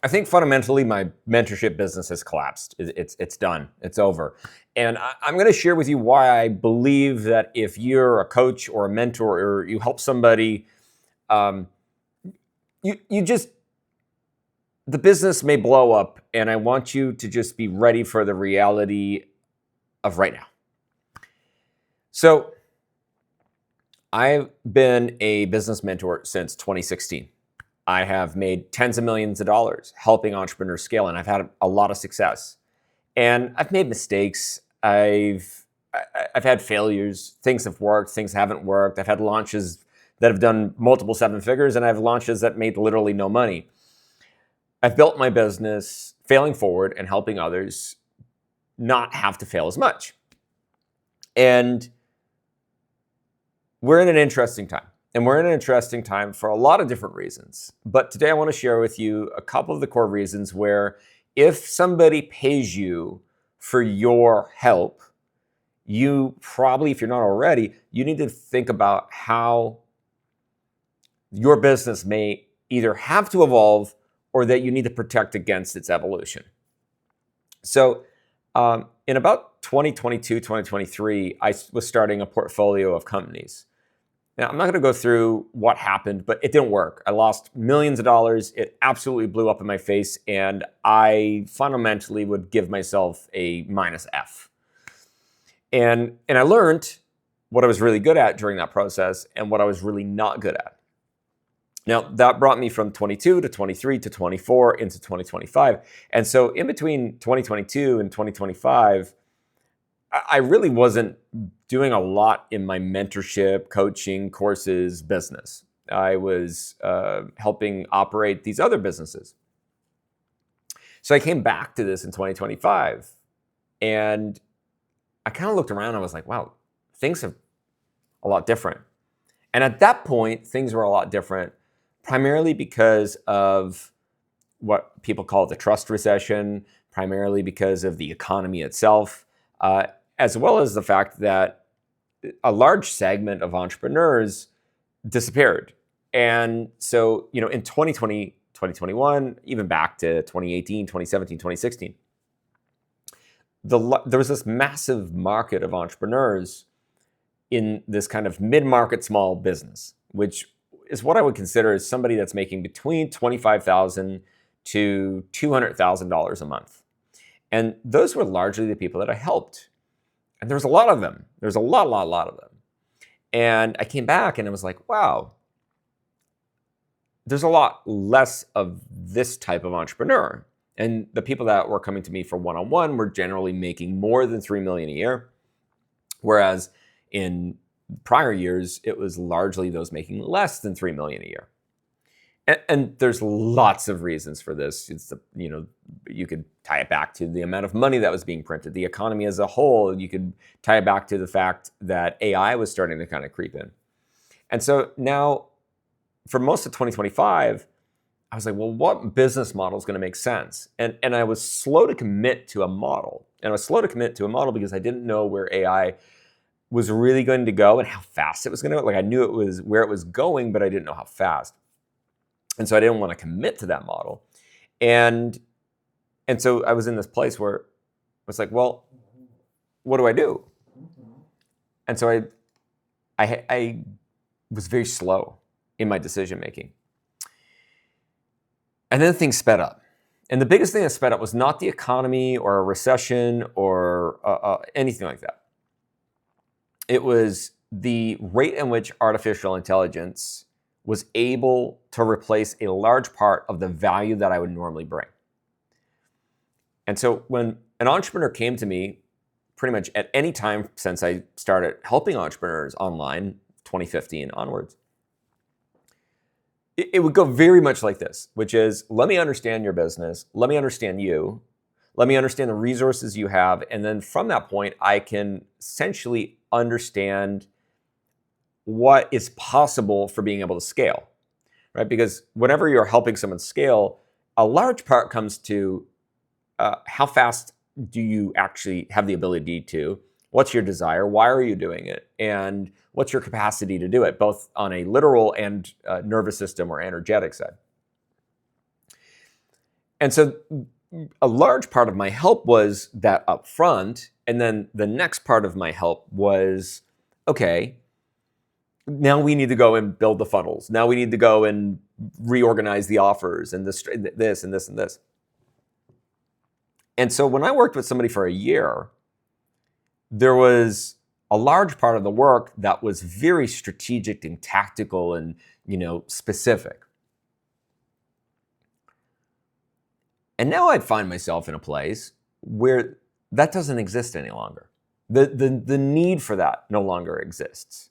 I think fundamentally my mentorship business has collapsed. It's done. It's over. And I'm going to share with you why I believe that if you're a coach or a mentor or you help somebody, um, you just, the business may blow up, and I want you to just be ready for the reality of right now. So I've been a business mentor since 2016. I have made tens of millions of dollars helping entrepreneurs scale, and I've had a lot of success. And I've made mistakes. I've had failures. Things have worked. Things haven't worked. I've had launches that have done multiple seven figures, and I have launches that made literally no money. I've built my business failing forward and helping others not have to fail as much. And we're in an interesting time. And we're in an interesting time for a lot of different reasons. But today I want to share with you a couple of the core reasons where if somebody pays you for your help, you probably, if you're not already, you need to think about how your business may either have to evolve or that you need to protect against its evolution. So in about 2022, 2023, I was starting a portfolio of companies. Now, I'm not going to go through what happened, but it didn't work. I lost millions of dollars. It absolutely blew up in my face, and I fundamentally would give myself a -F. And I learned what I was really good at during that process and what I was really not good at. Now, that brought me from 22 to 23 to 24 into 2025. And so in between 2022 and 2025, I really wasn't doing a lot in my mentorship, coaching, courses, business. I was helping operate these other businesses. So I came back to this in 2025, and I kind of looked around and I was like, wow, things are a lot different. And at that point, things were a lot different, primarily because of what people call the trust recession, primarily because of the economy itself, as well as the fact that a large segment of entrepreneurs disappeared. And so, in 2020, 2021, even back to 2018, 2017, 2016, there was this massive market of entrepreneurs in this kind of mid-market small business, which is what I would consider as somebody that's making between $25,000 to $200,000 a month. And those were largely the people that I helped. And there was a lot of them. There's a lot of them. And I came back and I was like, wow, there's a lot less of this type of entrepreneur. And the people that were coming to me for one-on-one were generally making more than $3 million a year. Whereas in prior years, it was largely those making less than $3 million a year. And there's lots of reasons for this. It's you could tie it back to the amount of money that was being printed, the economy as a whole. You could tie it back to the fact that AI was starting to kind of creep in. And so now, for most of 2025, I was like, well, what business model is going to make sense? And I was slow to commit to a model. And I was slow to commit to a model because I didn't know where AI was really going to go and how fast it was going to go. Like, I knew it was where it was going, but I didn't know how fast. And so I didn't want to commit to that model. And so I was in this place where I was like, well, what do I do? And so I was very slow in my decision making. And then things sped up. And the biggest thing that sped up was not the economy or a recession or anything like that. It was the rate in which artificial intelligence was able to replace a large part of the value that I would normally bring. And so when an entrepreneur came to me, pretty much at any time since I started helping entrepreneurs online, 2015 onwards, it would go very much like this, which is, let me understand your business, let me understand you, let me understand the resources you have, and then from that point, I can essentially understand what is possible for being able to scale, right? Because whenever you're helping someone scale, a large part comes to how fast do you actually have the ability to, what's your desire, why are you doing it, and what's your capacity to do it, both on a literal and nervous system or energetic side. And so a large part of my help was that upfront. And then the next part of my help was, okay, now we need to go and build the funnels. Now we need to go and reorganize the offers and this and this and this and this. And so when I worked with somebody for a year, there was a large part of the work that was very strategic and tactical and, specific. And now I find myself in a place where that doesn't exist any longer. The need for that no longer exists.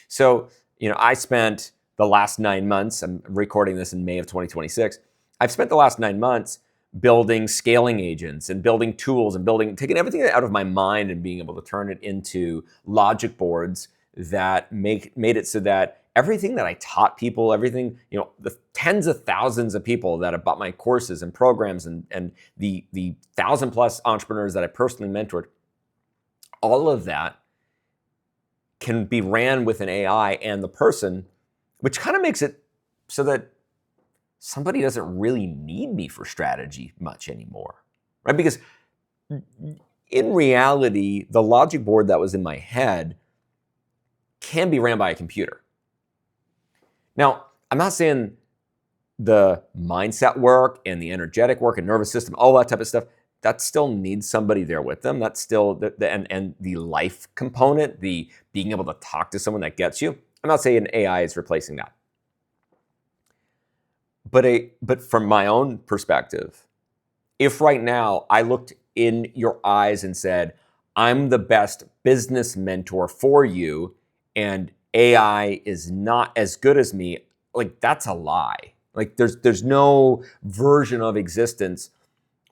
So, I spent the last 9 months, I'm recording this in May of 2026, I've spent the last 9 months building scaling agents and building tools and taking everything out of my mind and being able to turn it into logic boards that made it so that everything that I taught people, everything, the tens of thousands of people that have bought my courses and programs and the 1,000+ entrepreneurs that I personally mentored, all of that can be ran with an AI and the person, which kind of makes it so that somebody doesn't really need me for strategy much anymore, right? Because in reality, the logic board that was in my head can be ran by a computer. Now, I'm not saying the mindset work and the energetic work and nervous system, all that type of stuff, that still needs somebody there with them. That's still and the life component, the being able to talk to someone that gets you. I'm not saying AI is replacing that. But from my own perspective, if right now I looked in your eyes and said, I'm the best business mentor for you, and AI is not as good as me, like that's a lie. Like there's no version of existence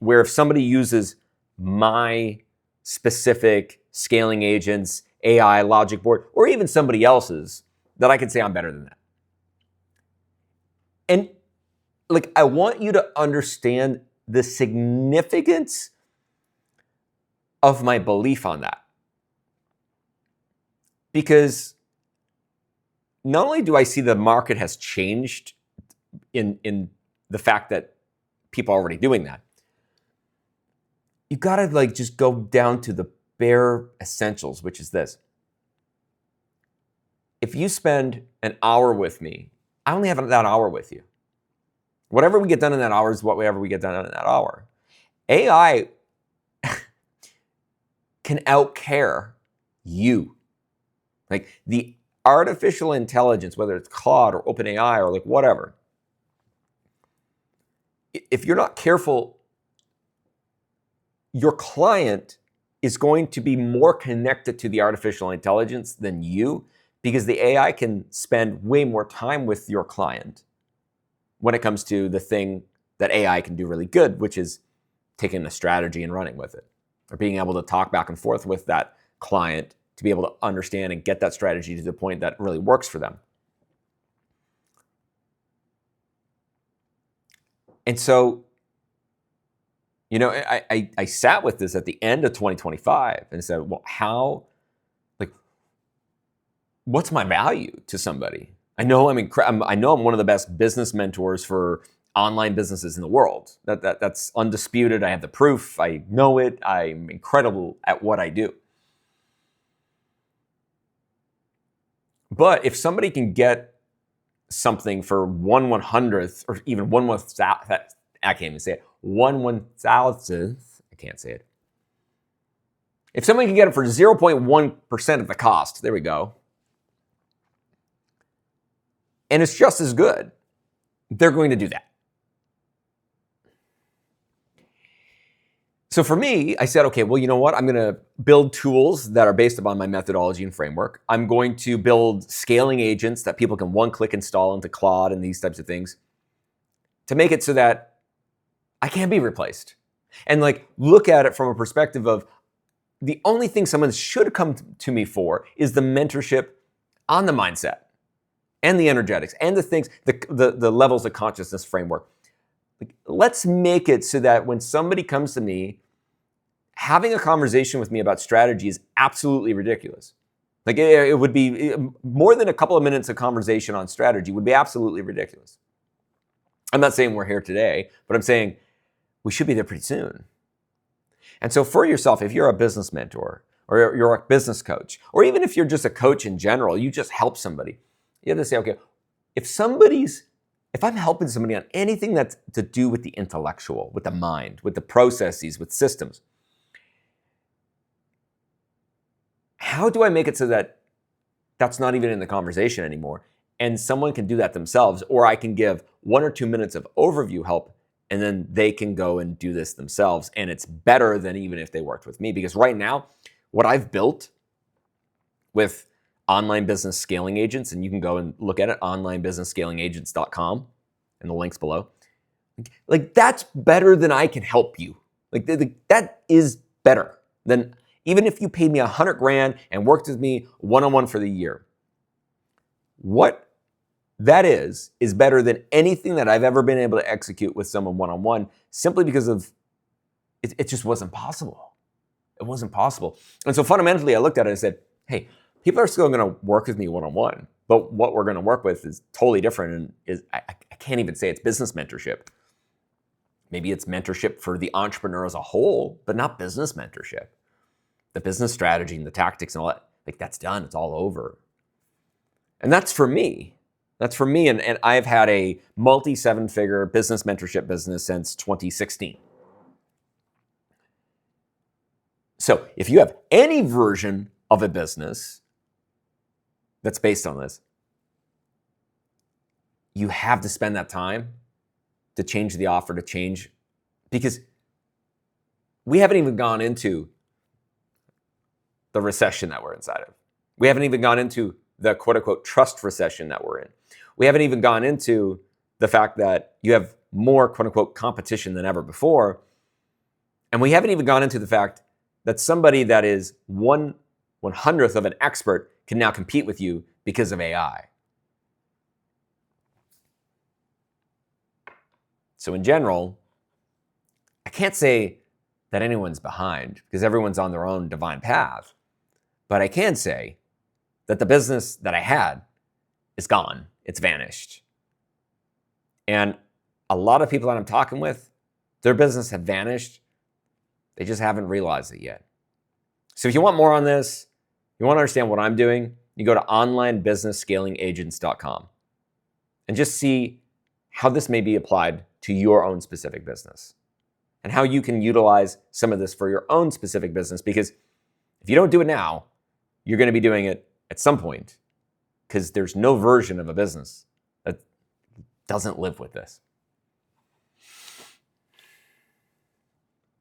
where if somebody uses my specific scaling agents, AI, logic board, or even somebody else's, that I can say I'm better than that. And like, I want you to understand the significance of my belief on that. Because not only do I see the market has changed in the fact that people are already doing that, you gotta like just go down to the bare essentials, which is this. If you spend an hour with me, I only have that hour with you. Whatever we get done in that hour is whatever we get done in that hour. AI can outcare you. Like the artificial intelligence, whether it's Claude or OpenAI or like whatever, if you're not careful, your client is going to be more connected to the artificial intelligence than you, because the AI can spend way more time with your client when it comes to the thing that AI can do really good, which is taking a strategy and running with it, or being able to talk back and forth with that client to be able to understand and get that strategy to the point that really works for them. And so, I sat with this at the end of 2025 and said, well, what's my value to somebody? I know I'm one of the best business mentors for online businesses in the world. That's undisputed. I have the proof. I know it. I'm incredible at what I do. But if somebody can get something for 1/100th or even 1/1000th, I can't even say it, 1/1000th, I can't say it. If somebody can get it for 0.1% of the cost, there we go, and it's just as good, they're going to do that. So for me, I said, okay, well, you know what? I'm going to build tools that are based upon my methodology and framework. I'm going to build scaling agents that people can one-click install into Claude and these types of things to make it so that I can't be replaced. And like, look at it from a perspective of the only thing someone should come to me for is the mentorship on the mindset and the energetics and the things, the levels of consciousness framework. Like, let's make it so that when somebody comes to me, having a conversation with me about strategy is absolutely ridiculous. Like it would be more than a couple of minutes of conversation on strategy would be absolutely ridiculous. I'm not saying we're here today, but I'm saying we should be there pretty soon. And so for yourself, if you're a business mentor or you're a business coach, or even if you're just a coach in general, you just help somebody, you have to say, okay, if I'm helping somebody on anything that's to do with the intellectual, with the mind, with the processes, with systems, how do I make it so that that's not even in the conversation anymore and someone can do that themselves, or I can give 1 or 2 minutes of overview help and then they can go and do this themselves, and it's better than even if they worked with me. Because right now, what I've built with online business scaling agents, and you can go and look at it, onlinebusinessscalingagents.com, and the link's below. Like, that's better than I can help you. Like, that is better than even if you paid me $100,000 and worked with me one-on-one for the year. What that is better than anything that I've ever been able to execute with someone one-on-one, simply because of it just wasn't possible. It wasn't possible. And so fundamentally, I looked at it and said, hey, people are still going to work with me one-on-one, but what we're going to work with is totally different. And I can't even say it's business mentorship. Maybe it's mentorship for the entrepreneur as a whole, but not business mentorship. The business strategy and the tactics and all that, like, that's done. It's all over. And that's for me. That's for me. And I've had a multi-7-figure business mentorship business since 2016. So if you have any version of a business that's based on this, you have to spend that time to change the offer, to change, because we haven't even gone into the recession that we're inside of. We haven't even gone into the quote unquote trust recession that we're in. We haven't even gone into the fact that you have more quote unquote competition than ever before. And we haven't even gone into the fact that somebody that is 1/100th of an expert can now compete with you because of AI. So in general, I can't say that anyone's behind because everyone's on their own divine path. But I can say that the business that I had is gone. It's vanished. And a lot of people that I'm talking with, their business have vanished. They just haven't realized it yet. So if you want more on this, you want to understand what I'm doing, you go to onlinebusinessscalingagents.com and just see how this may be applied to your own specific business and how you can utilize some of this for your own specific business. Because if you don't do it now, you're going to be doing it at some point, because there's no version of a business that doesn't live with this.